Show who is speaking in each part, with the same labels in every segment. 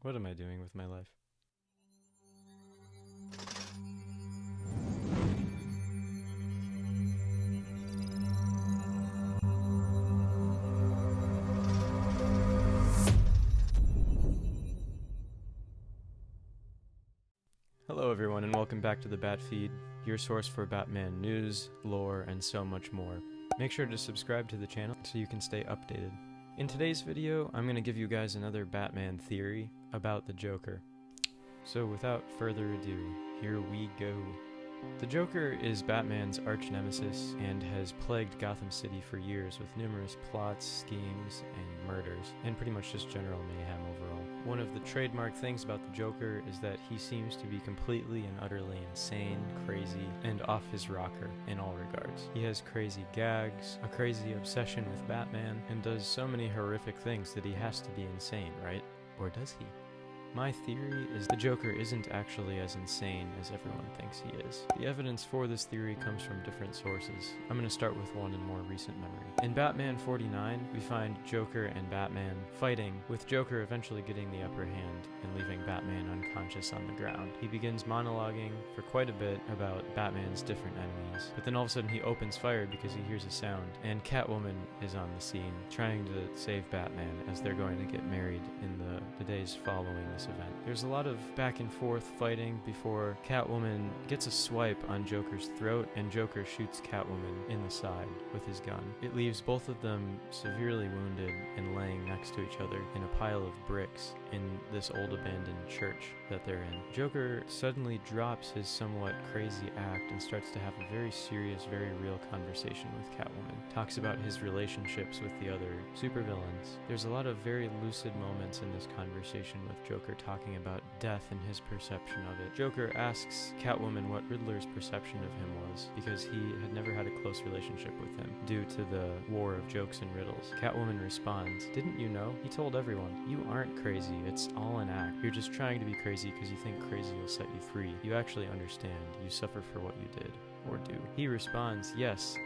Speaker 1: What am I doing with my life? Hello everyone and welcome back to the Batfeed, your source for Batman news, lore, and so much more. Make sure to subscribe to the channel so you can stay updated. In today's video, I'm going to give you guys another Batman theory about the Joker. So without further ado, here we go. The Joker is Batman's arch-nemesis and has plagued Gotham City for years with numerous plots, schemes, and murders, and pretty much just general mayhem overall. One of the trademark things about the Joker is that he seems to be completely and utterly insane, crazy, and off his rocker in all regards. He has crazy gags, a crazy obsession with Batman, and does so many horrific things that he has to be insane, right? Or does he? My theory is the Joker isn't actually as insane as everyone thinks he is. The evidence for this theory comes from different sources. I'm going to start with one in more recent memory. In Batman 49, we find Joker and Batman fighting, with Joker eventually getting the upper hand and leaving Batman unconscious on the ground. He begins monologuing for quite a bit about Batman's different enemies, but then all of a sudden he opens fire because he hears a sound, and Catwoman is on the scene, trying to save Batman as they're going to get married in the days following this event. There's a lot of back and forth fighting before Catwoman gets a swipe on Joker's throat and Joker shoots Catwoman in the side with his gun. It leaves both of them severely wounded and laying next to each other in a pile of bricks in this old abandoned church that they're in. Joker suddenly drops his somewhat crazy act and starts to have a very serious, very real conversation with Catwoman. Talks about his relationships with the other supervillains. There's a lot of very lucid moments in this conversation with Joker talking about death and his perception of it. Joker asks Catwoman what Riddler's perception of him was, because he had never had a close relationship with him due to the war of jokes and riddles. Catwoman responds, "Didn't you know? He told everyone. You aren't crazy. It's all an act. You're just trying to be crazy because you think crazy will set you free. You actually understand. You suffer for what you did." Or do. He responds, yes,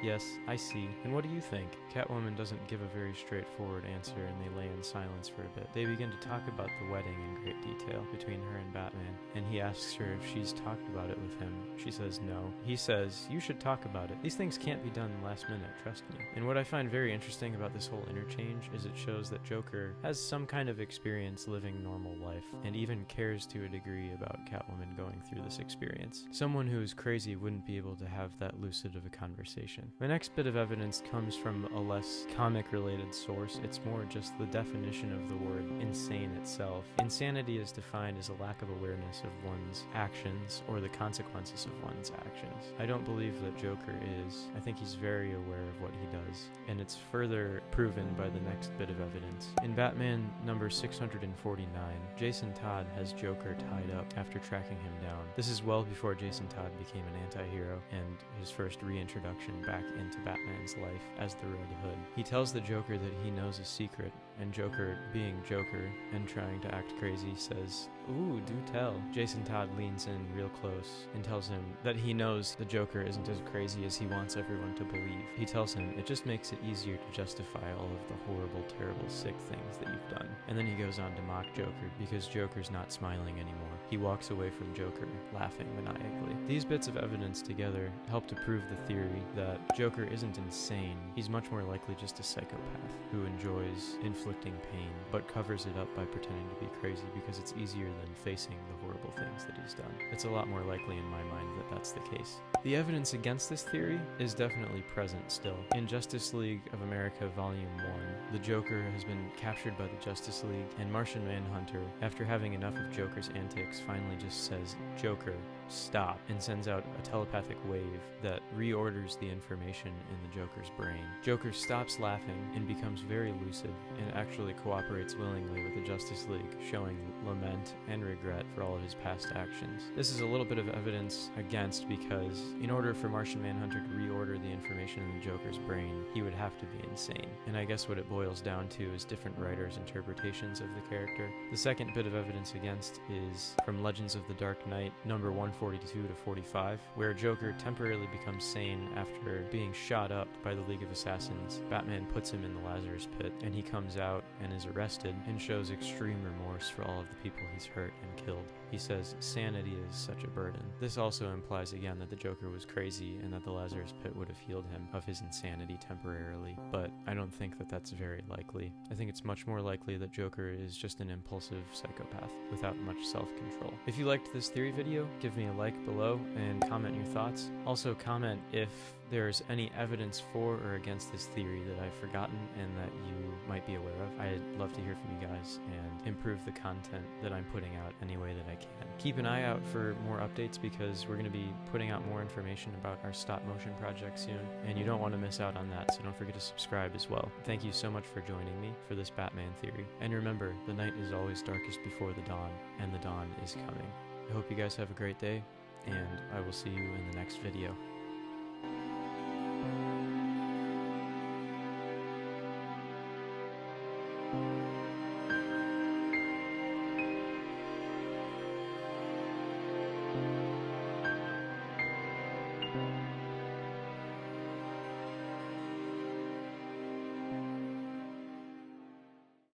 Speaker 1: I see. And what do you think? Catwoman doesn't give a very straightforward answer, and they lay in silence for a bit. They begin to talk about the wedding in great detail between her and Batman, and he asks her if she's talked about it with him. She says no. He says, "You should talk about it. These things can't be done last minute, trust me." And what I find very interesting about this whole interchange is it shows that Joker has some kind of experience living normal life, and even cares to a degree about Catwoman going through this experience. Someone who is crazy wouldn't be able to have that lucid of a conversation. My next bit of evidence comes from a less comic-related source. It's more just the definition of the word insane itself. Insanity is defined as a lack of awareness of one's actions or the consequences of one's actions. I don't believe that Joker is. I think he's very aware of what he does, and it's further proven by the next bit of evidence. In Batman number 649, Jason Todd has Joker tied up after tracking him down. This is well before Jason Todd became an anti-hero and his first reintroduction back into Batman's life as the Red Hood. He tells the Joker that he knows a secret, and Joker, being Joker and trying to act crazy, says, "Ooh, do tell." Jason Todd leans in real close and tells him that he knows the Joker isn't as crazy as he wants everyone to believe. He tells him it just makes it easier to justify all of the horrible, terrible, sick things that you've done. And then he goes on to mock Joker because Joker's not smiling anymore. He walks away from Joker, laughing maniacally. These bits of evidence together help to prove the theory that Joker isn't insane. He's much more likely just a psychopath who enjoys inflicting pain, but covers it up by pretending to be crazy because it's easier than facing the horrible things that he's done. It's a lot more likely in my mind that that's the case. The evidence against this theory is definitely present still. In Justice League of America Volume 1, the Joker has been captured by the Justice League, and Martian Manhunter, after having enough of Joker's antics, finally just says, "Joker, stop," and sends out a telepathic wave that reorders the information in the Joker's brain. Joker stops laughing and becomes very lucid and actually cooperates willingly with the Justice League, showing lament and regret for all of his past actions. This is a little bit of evidence against, because in order for Martian Manhunter to reorder the information in the Joker's brain, he would have to be insane. And I guess what it boils down to is different writers' interpretations of the character. The second bit of evidence against is from Legends of the Dark Knight, number 142 to 45, where Joker temporarily becomes sane after being shot up by the League of Assassins. Batman puts him in the Lazarus pit, and he comes out and is arrested and shows extreme remorse for all of the people he's hurt and killed. He says, "Sanity is such a burden." This also implies again that the Joker was crazy and that the Lazarus pit would have healed him of his insanity temporarily, but I don't think that that's very likely. I think it's much more likely that Joker is just an impulsive psychopath without much self-control. If you liked this theory video, give me a like below and comment your thoughts. Also comment if there's any evidence for or against this theory that I've forgotten and that you might be aware of. I'd love to hear from you guys and improve the content that I'm putting out any way that I can. Keep an eye out for more updates, because we're going to be putting out more information about our stop motion project soon, and you don't want to miss out on that, so don't forget to subscribe as well. Thank you so much for joining me for this Batman theory. And remember, the night is always darkest before the dawn, and the dawn is coming. I hope you guys have a great day, and I will see you in the next video.